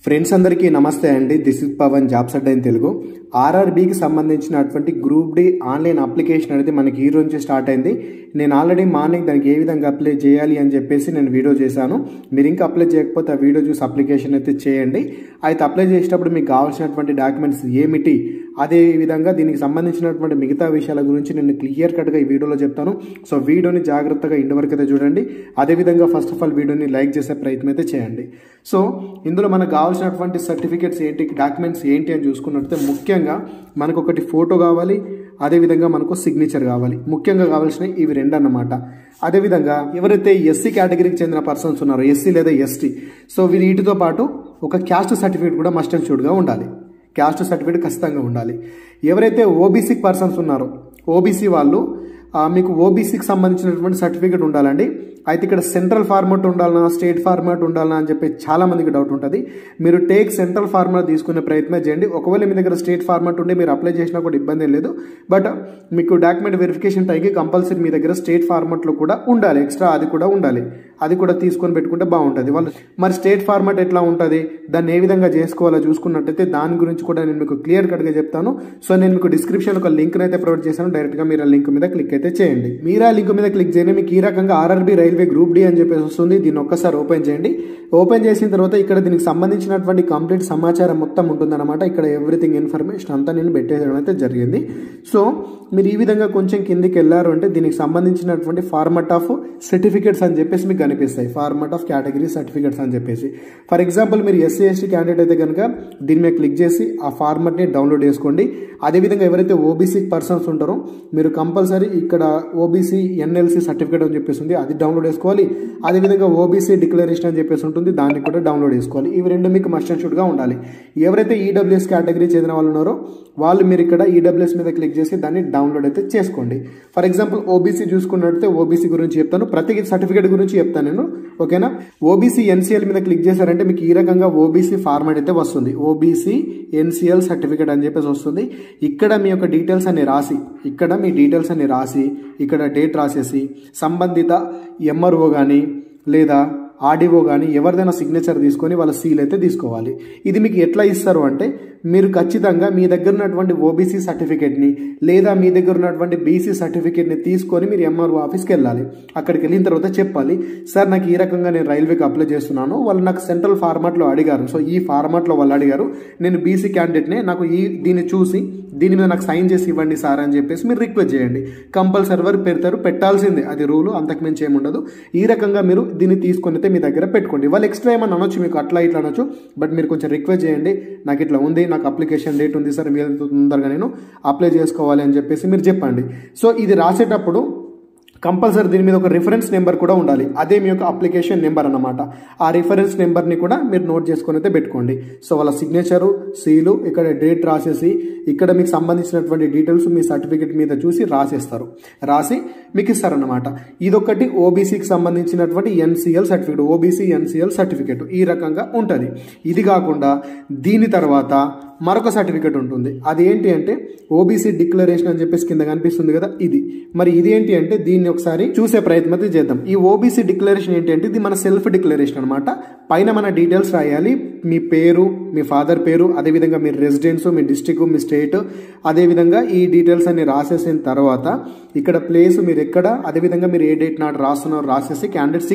Friends అందరికీ నమస్తే అండి. This is Pavan jobs Adda in Telugu. ఆర్ఆర్బీకి సంబంధించినటువంటి గ్రూప్ డి ఆన్లైన్ అప్లికేషన్ అనేది మనకి ఈ రోజు నుంచి స్టార్ట్ అయింది. నేను ఆల్రెడీ మార్నింగ్ దానికి ఏ విధంగా అప్లై చేయాలి అని చెప్పేసి నేను వీడియో చేశాను. మీరు ఇంకా అప్లై చేయకపోతే ఆ వీడియో చూసి అప్లికేషన్ అయితే చేయండి. అయితే అప్లై చేసేటప్పుడు మీకు కావాల్సినటువంటి డాక్యుమెంట్స్ ఏమిటి, అదే విధంగా దీనికి సంబంధించినటువంటి మిగతా విషయాల గురించి నేను క్లియర్ కట్గా ఈ వీడియోలో చెప్తాను. సో వీడియోని జాగ్రత్తగా ఇంటి వరకు అయితే చూడండి. అదేవిధంగా ఫస్ట్ ఆఫ్ ఆల్ వీడియోని లైక్ చేసే ప్రయత్నం అయితే చేయండి. సో ఇందులో మనకు కావాల్సినటువంటి సర్టిఫికేట్స్ ఏంటి, డాక్యుమెంట్స్ ఏంటి అని చూసుకున్నట్లయితే ముఖ్యంగా మనకు ఒకటి ఫోటో కావాలి, అదేవిధంగా మనకు సిగ్నేచర్ కావాలి. ముఖ్యంగా కావాల్సినవి ఇవి రెండు అన్నమాట. అదేవిధంగా ఎవరైతే ఎస్సీ కేటగిరీకి చెందిన పర్సన్స్ ఉన్నారో, ఎస్సీ లేదా ఎస్టీ, సో వీటితో పాటు ఒక క్యాస్ట్ సర్టిఫికేట్ కూడా మస్ట్ అండ్ షుడ్గా ఉండాలి. క్యాస్ట్ సర్టిఫికేట్ ఖచ్చితంగా ఉండాలి. ఎవరైతే ఓబీసీ పర్సన్స్ ఉన్నారో, ఓబీసీ వాళ్ళు మీకు ఓబీసీకి సంబంధించినటువంటి సర్టిఫికేట్ ఉండాలండి. అయితే ఇక్కడ సెంట్రల్ ఫార్మాట్ ఉండాలన్నా, స్టేట్ ఫార్మాట్ ఉండాలన్నా అని చెప్పి చాలా మందికి డౌట్ ఉంటుంది. మీరు టేక్ సెంట్రల్ ఫార్మాట్ తీసుకునే ప్రయత్నం చేయండి. ఒకవేళ మీ దగ్గర స్టేట్ ఫార్మాట్ ఉండి మీరు అప్లై చేసినా కూడా ఇబ్బంది లేదు. బట్ మీకు డాక్యుమెంట్ వెరిఫికేషన్ టైంకి కంపల్సరీ మీ దగ్గర స్టేట్ ఫార్మాట్లో కూడా ఉండాలి. ఎక్స్ట్రా అది కూడా ఉండాలి. అది కూడా తీసుకొని పెట్టుకుంటే బాగుంటుంది. వాళ్ళు మరి స్టేట్ ఫార్మాట్ ఎట్లా ఉంటుంది, దాన్ని ఏ విధంగా చేసుకోవాలో చూసుకున్నట్టయితే దాని గురించి కూడా నేను మీకు క్లియర్ కట్గా చెప్తాను. సో నేను మీకు డిస్క్రిప్షన్ ఒక లింక్ అయితే ప్రొవైడ్ చేశాను. డైరెక్ట్గా మీరు ఆ లింక్ మీద క్లిక్ అయితే చేయండి. మీరు ఆ లింక్ మీద క్లిక్ చేయండి. మీకు ఈ రకంగా ఆర్ఆర్బీ రైల్వే గ్రూప్ డి అని చెప్పేసి వస్తుంది. దీన్ని ఒక్కసారి ఓపెన్ చేయండి. ఓపెన్ చేసిన తర్వాత ఇక్కడ దీనికి సంబంధించినటువంటి కంప్లీట్ సమాచారం మొత్తం ఉంటుందన్నమాట. ఇక్కడ ఎవ్రీథింగ్ ఇన్ఫర్మేషన్ అంతా నేను పెట్టేయడం అయితే జరిగింది. సో మీరు ఈ విధంగా కొంచెం కిందికి వెళ్ళారు అంటే దీనికి సంబంధించినటువంటి ఫార్మాట్ ఆఫ్ సర్టిఫికేట్స్ అని చెప్పేసి మీకు కనిపిస్తాయి. ఫార్మాట్ ఆఫ్ కేటగిరీ సర్టిఫికేట్స్ అని చెప్పేసి. ఫర్ ఎగ్జాంపుల్ మీరు ఎస్సీ ఎస్టీ క్యాండిడేట్ అయితే కనుక దీని మీద క్లిక్ చేసి ఆ ఫార్మాట్ని డౌన్లోడ్ చేసుకోండి. అదేవిధంగా ఎవరైతే ఓబీసీ పర్సన్స్ ఉంటారో మీరు కంపల్సరీ ఇక్కడ ఓబీసీ ఎన్ఎల్సీ సర్టిఫికేట్ అని చెప్పేసి ఉంది, అది డౌన్లోడ్ చేసుకోవాలి. అదేవిధంగా ఓబీసీ డిక్లరేషన్ అని చెప్పేసి ఉంటుంది, దాన్ని కూడా డౌన్లోడ్ చేసుకోవాలి. ఇవి రెండు మీకు మస్ట్ అండ్ షుడ్గా ఉండాలి. ఎవరైతే ఈడబ్ల్యూఎస్ కేటగిరీ చెందిన వాళ్ళు ఉన్నారో వాళ్ళు మీరు ఇక్కడ ఈడబ్ల్యూఎస్ మీద క్లిక్ చేసి దాన్ని డౌన్లోడ్ అయితే చేసుకోండి. ఫర్ ఎగ్జాంపుల్ ఓబీసీ చూసుకున్నట్లయితే ఓబీసీ గురించి చెప్తాను, ప్రతి సర్టిఫికేట్ గురించి చెప్తాను నేను, ఓకేనా. ఓబీసీ ఎన్సీఎల్ మీద క్లిక్ చేశారంటే మీకు ఈ రకంగా ఓబీసీ ఫార్మాట్ అయితే వస్తుంది. ఓబీసీ ఎన్సీఎల్ సర్టిఫికేట్ అని చెప్పేసి వస్తుంది. ఇక్కడ మీ యొక్క డీటెయిల్స్ అన్ని రాసి, ఇక్కడ మీ డీటెయిల్స్ అన్ని రాసి, ఇక్కడ డేట్ రాసేసి సంబంధిత ఎంఆర్ఓ కానీ లేదా ఆర్డీఓ కానీ ఎవరిదైనా సిగ్నేచర్ తీసుకొని వాళ్ళ సీల్ అయితే తీసుకోవాలి. ఇది మీకు ఎట్లా ఇస్తారు అంటే మీరు ఖచ్చితంగా మీ దగ్గర ఉన్నటువంటి ఓబీసీ సర్టిఫికేట్ని లేదా మీ దగ్గర ఉన్నటువంటి బీసీ సర్టిఫికేట్ని తీసుకొని మీరు ఎంఆర్ఓ ఆఫీస్కి వెళ్ళాలి. అక్కడికి వెళ్ళిన తర్వాత చెప్పాలి, సార్ నాకు ఈ రకంగా నేను రైల్వేకి అప్లై చేస్తున్నాను, వాళ్ళు నాకు సెంట్రల్ ఫార్మాట్లో అడిగారు, సో ఈ ఫార్మాట్లో వాళ్ళు అడిగారు, నేను బీసీ క్యాండిడేట్నే, నాకు దీన్ని చూసి దీని మీద నాకు సైన్ చేసి ఇవ్వండి సార్ అని చెప్పేసి మీరు రిక్వెస్ట్ చేయండి. కంపల్సరీ వారు పెడతారు, పెట్టాల్సిందే, అది రూలు, అంతకుమించి ఏముండదు. ఈ రకంగా మీరు దీన్ని తీసుకొని అయితే మీ దగ్గర పెట్టుకోండి. వాళ్ళు ఎక్స్ట్రా ఏమన్నా అనొచ్చు, మీకు అట్లా ఇట్లా అనొచ్చు, బట్ మీరు కొంచెం రిక్వెస్ట్ చేయండి, నాకు ఇట్లా ఉంది, నాకు అప్లికేషన్ డేట్ ఉంది సార్, మీరు తొందరగా నేను అప్లై చేసుకోవాలి అని చెప్పేసి మీరు చెప్పండి. సో ఇది రాసేటప్పుడు కంపల్సరీ దీని మీద ఒక రిఫరెన్స్ నెంబర్ కూడా ఉండాలి. అదే మీ యొక్క అప్లికేషన్ నెంబర్ అన్నమాట. ఆ రిఫరెన్స్ నెంబర్ని కూడా మీరు నోట్ చేసుకొని అయితే పెట్టుకోండి. సో వాళ్ళ సిగ్నేచరు, సీలు, ఇక్కడ డేట్ రాసేసి ఇక్కడ మీకు సంబంధించినటువంటి డీటెయిల్స్ మీ సర్టిఫికేట్ మీద చూసి రాసేస్తారు, రాసి మీకు ఇస్తారన్నమాట. ఇదొకటి ఓబీసీకి సంబంధించినటువంటి NCL certificate, OBC NCL certificate ఈ రకంగా ఉంటుంది. ఇది కాకుండా దీని తర్వాత మరొక సర్టిఫికేట్ ఉంటుంది. అది ఏంటి అంటే ఓబీసీ డిక్లరేషన్ అని చెప్పేసి కింద కనిపిస్తుంది కదా, ఇది. మరి ఇది ఏంటి అంటే దీన్ని ఒకసారి చూసే ప్రయత్నం అయితే చేద్దాం. ఈ ఓబీసీ డిక్లరేషన్ ఏంటి అంటే ఇది మన సెల్ఫ్ డిక్లరేషన్ అనమాట. పైన మన డీటెయిల్స్ రాయాలి, మీ పేరు, మీ ఫాదర్ పేరు, అదేవిధంగా మీ రెసిడెన్స్, మీ డిస్టిక్, మీ స్టేట్, అదేవిధంగా ఈ డీటెయిల్స్ అన్ని రాసేసిన తర్వాత ఇక్కడ ప్లేస్ మీరు ఎక్కడ, అదేవిధంగా మీరు ఏ డేట్ నాడు రాస్తున్నారో రాసేసి క్యాండిడేట్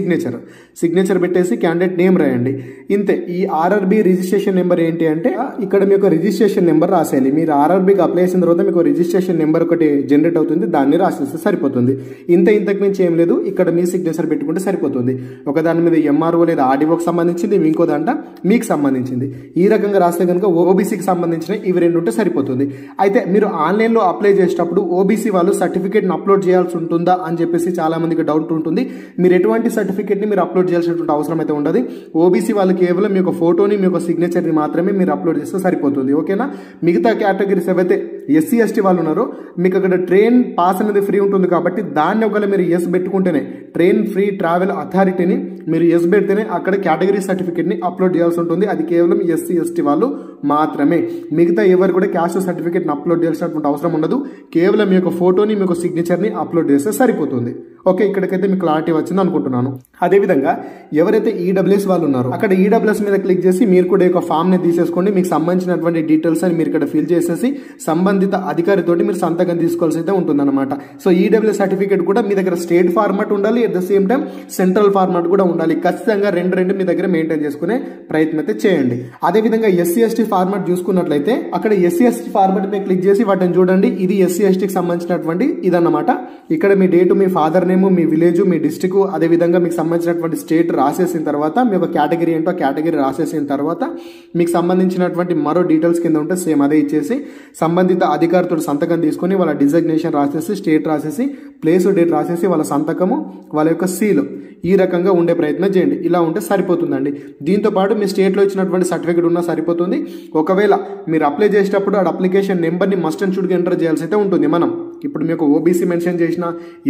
సిగ్నేచర్ పెట్టేసి క్యాండిడేట్ నేమ్ రాయండి. ఇంతే. ఈ ఆర్ఆర్బీ రిజిస్ట్రేషన్ నెంబర్ ఏంటి అంటే ఇక్కడ మీ యొక్క రిజిస్ట్రేషన్ నెంబర్ రాసేయాలి. మీరు ఆర్ఆర్బీకి అప్లై చేసిన తర్వాత మీకు రిజిస్ట్రేషన్ నెంబర్ ఒకటి జనరేట్ అవుతుంది, దాన్ని రాసేస్తే సరిపోతుంది. ఇంతకు మించి ఏం లేదు. ఇక్కడ మీ సిగ్నేచర్ పెట్టుకుంటే సరిపోతుంది. ఒక దాని మీద ఎంఆర్ఓ లేదా ఆర్డీఓకి సంబంధించింది, ఇంకో దాంట్లో మీకు సంబంధించింది. ఈ రకంగా రాస్తే కనుక ఓబీసీకి సంబంధించిన ఇవి రెండు ఉంటే సరిపోతుంది. అయితే మీరు ఆన్లైన్లో అప్లై చేసేటప్పుడు ఓబీసీ వాళ్ళు సర్టిఫికేట్ని అప్లోడ్ చేయాల్సి ఉంటుందా అని చెప్పేసి చాలా మందికి డౌట్ ఉంటుంది. మీరు ఎటువంటి సర్టిఫికేట్ని మీరు అప్లోడ్ చేయాల్సినటువంటి అవసరం అయితే ఉండదు. ఓబీసీ వాళ్ళు కేవలం మీ యొక్క ఫోటోని, మీ యొక్క సిగ్నేచర్ని మాత్రమే మీరు అప్లోడ్ చేస్తే సరిపోతుంది, ఓకేనా. మిగతా కేటగిరీస్ ఏవైతే ఎస్సీ ఎస్టీ వాళ్ళు ఉన్నారో మీకు అక్కడ ట్రైన్ పాస్ అనేది ఫ్రీ ఉంటుంది కాబట్టి దాన్ని ఒకవేళ మీరు ఎస్ పెట్టుకుంటేనే ట్రైన్ ఫ్రీ ట్రావెల్ అథారిటీని మీరు ఎస్ పెడితేనే అక్కడ కేటగిరీ సర్టిఫికేట్ని అప్లోడ్ చేయాల్సి ఉంటుంది. అది కేవలం ఎస్సీ ఎస్టీ వాళ్ళు మాత్రమే. మిగతా ఎవరు కూడా క్యాస్ట్ సర్టిఫికేట్ని అప్లోడ్ చేయాల్సినటువంటి అవసరం ఉండదు. కేవలం మీ యొక్క ఫోటోని మీ యొక్క సిగ్నేచర్ని అప్లోడ్ చేస్తే సరిపోతుంది. ఓకే, ఇక్కడికైతే మీకు క్లారిటీ వచ్చింది అనుకుంటున్నాను. అదేవిధంగా ఎవరైతే ఈడబ్ల్యూఎస్ వాళ్ళు ఉన్నారో అక్కడ ఈడబ్ల్యూఎస్ మీద క్లిక్ చేసి మీరు కూడా ఒక ఫామ్ ని తీసేసుకోండి. మీకు సంబంధించినటువంటి డీటెయిల్స్ అని మీరు ఇక్కడ ఫిల్ చేసేసి సంబంధిత అధికారితోటి మీరు సంతకం తీసుకోవాల్సి అయితే ఉంటుందన్నమాట. సో ఈడబ్ల్యూఎస్ సర్టిఫికేట్ కూడా మీ దగ్గర స్టేట్ ఫార్మాట్ ఉండాలి, at the same time central format కూడా ఉండాలి. ఖచ్చితంగా రెండు మీ దగ్గర మెయింటైన్ చేసుకునే ప్రయత్నం అయితే చేయండి. అదేవిధంగా ఎస్సీ ఎస్టీ ఫార్మాట్ చూసుకున్నట్లయితే అక్కడ ఎస్సీ ఎస్టీ ఫార్మాట్ మీద క్లిక్ చేసి వాటిని చూడండి. ఇది ఎస్సీ ఎస్టీకి సంబంధించినటువంటి ఇదన్నమాట. ఇక్కడ మీ డేటు, మీ ఫాదర్ నేమ్, మీ విలేజ్, మీ డిస్ట్రిక్ట్, అదేవిధంగా మీకు సంబంధించినటువంటి స్టేట్ రాసేసిన తర్వాత మీ యొక్క కేటగిరీ ఏంటో కేటగిరీ రాసేసిన తర్వాత మీకు సంబంధించినటువంటి మరో డీటెయిల్స్ కింద ఉంటే సేమ్ అదే ఇచ్చేసి సంబంధిత అధికారితో సంతకం తీసుకొని వాళ్ళ డిజగ్నేషన్ రాసేసి, స్టేట్ రాసేసి, ప్లేస్ డేట్ రాసేసి, వాళ్ళ సంతకము, వాళ్ళ యొక్క సీలు ఈ రకంగా ఉండే ప్రయత్నం చేయండి. ఇలా ఉంటే సరిపోతుందండి. దీంతో పాటు మీ స్టేట్లో ఇచ్చినటువంటి సర్టిఫికేట్ ఉన్నా సరిపోతుంది. ఒకవేళ మీరు అప్లై చేసేటప్పుడు ఆ అప్లికేషన్ నెంబర్ని మస్ట్ అండ్ షుడ్గా ఎంటర్ చేయాల్సి అయితే ఉంటుంది. మనం ఇప్పుడు మీకు ఓబీసీ మెన్షన్ చేసిన,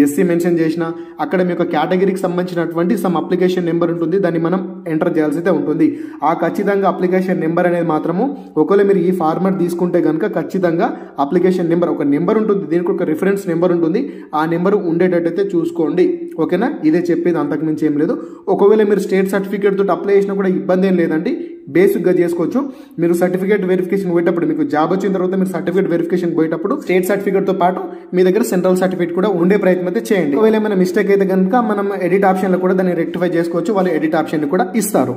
ఎస్సీ మెన్షన్ చేసిన, అక్కడ మీకు కేటగిరీకి సంబంధించినటువంటి సమ్ అప్లికేషన్ నెంబర్ ఉంటుంది, దాన్ని మనం ఎంటర్ చేయాల్సి అయితే ఉంటుంది. ఆ ఖచ్చితంగా అప్లికేషన్ నెంబర్ అనేది మాత్రము ఒకవేళ మీరు ఈ ఫార్మాట్ తీసుకుంటే కనుక ఖచ్చితంగా అప్లికేషన్ నెంబర్ ఒక నెంబర్ ఉంటుంది, దీనికి ఒక రిఫరెన్స్ నెంబర్ ఉంటుంది. ఆ నెంబర్ ఉండేటట్టయితే చూసుకోండి. ఓకేనా, ఇదే చెప్పేది, అంతకుమించి ఏం లేదు. ఒకవేళ మీరు స్టేట్ సర్టిఫికేట్ తోటి అప్లై చేసినా కూడా ఇబ్బంది ఏం లేదండి, బేసిక్గా చేసుకోవచ్చు. మీరు సర్టిఫికేట్ వెరిఫికేషన్ పోయేటప్పుడు, మీకు జాబ్ వచ్చిన తర్వాత మీరు సర్టిఫికేట్ వెరిఫికేషన్ పోయేటప్పుడు స్టేట్ సర్టిఫికేట్తో పాటు మీ దగ్గర సెంట్రల్ సర్టిఫికేట్ కూడా ఉండే ప్రయత్నం అయితే చేయండి. ఒకవేళ ఏమైనా మిస్టేక్ అయితే కనుక మనం ఎడిట్ ఆప్షన్లో కూడా దాన్ని రెక్టిఫై చేసుకోవచ్చు. వాళ్ళు ఎడిట్ ఆప్షన్ కూడా ఇస్తారు.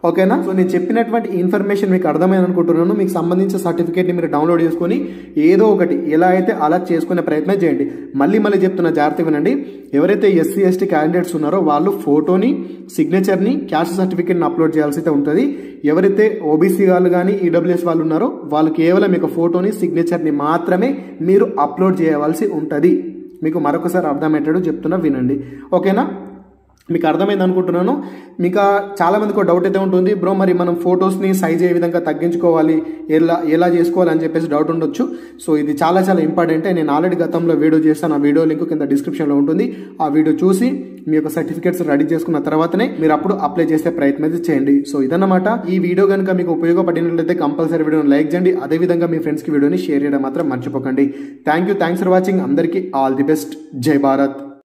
ఓకేనా, సో నేను చెప్పినటువంటి ఇన్ఫర్మేషన్ మీకు అర్థమైంది అనుకుంటున్నాను. మీకు సంబంధించిన సర్టిఫికేట్ని మీరు డౌన్లోడ్ చేసుకొని ఏదో ఒకటి ఎలా అయితే అలా చేసుకునే ప్రయత్నం చేయండి. మళ్ళీ చెప్తున్న జాగ్రత్త వినండి. ఎవరైతే ఎస్సీ ఎస్టీ క్యాండిడేట్స్ ఉన్నారో వాళ్ళు ఫోటోని, సిగ్నేచర్ని, క్యాస్ట్ సర్టిఫికేట్ని అప్లోడ్ చేయాల్సి అయితే ఉంటుంది. ఎవరైతే ఓబీసీ వాళ్ళు కానీ ఈడబ్ల్యూఎస్ వాళ్ళు ఉన్నారో వాళ్ళు కేవలం మీకు ఫోటోని, సిగ్నేచర్ని మాత్రమే మీరు అప్లోడ్ చేయవలసి ఉంటుంది. మీకు మరొకసారి అర్థమయ్యేటట్టు చెప్తున్నా, వినండి. ఓకేనా, మీకు అర్థమైంది అనుకుంటున్నాను. మీకు చాలా మందికి డౌట్ అయితే ఉంటుంది, బ్రో మరి మనం ఫొటోస్ని సైజ్ ఏ విధంగా తగ్గించుకోవాలి, ఎలా చేసుకోవాలి అని చెప్పేసి డౌట్ ఉండొచ్చు. సో ఇది చాలా ఇంపార్టెంట్. నేను ఆల్రెడీ గతంలో వీడియో చేస్తాను, ఆ వీడియో లింక్ కింద డిస్క్రిప్షన్లో ఉంటుంది. ఆ వీడియో చూసి మీ యొక్క సర్టిఫికేట్స్ రెడీ చేసుకున్న తర్వాతనే మీరు అప్పుడు అప్లై చేసే ప్రయత్నం అయితే చేయండి. సో ఇదన్నమాట. ఈ వీడియో కనుక మీకు ఉపయోగపడినట్లయితే కంపల్సరీ వీడియోని లైక్ చేయండి. అదేవిధంగా మీ ఫ్రెండ్స్కి వీడియోని షేర్ చేయడం మాత్రం మర్చిపోకండి. Thanks for watching. అందరికీ ఆల్ ది బెస్ట్. జై భారత్.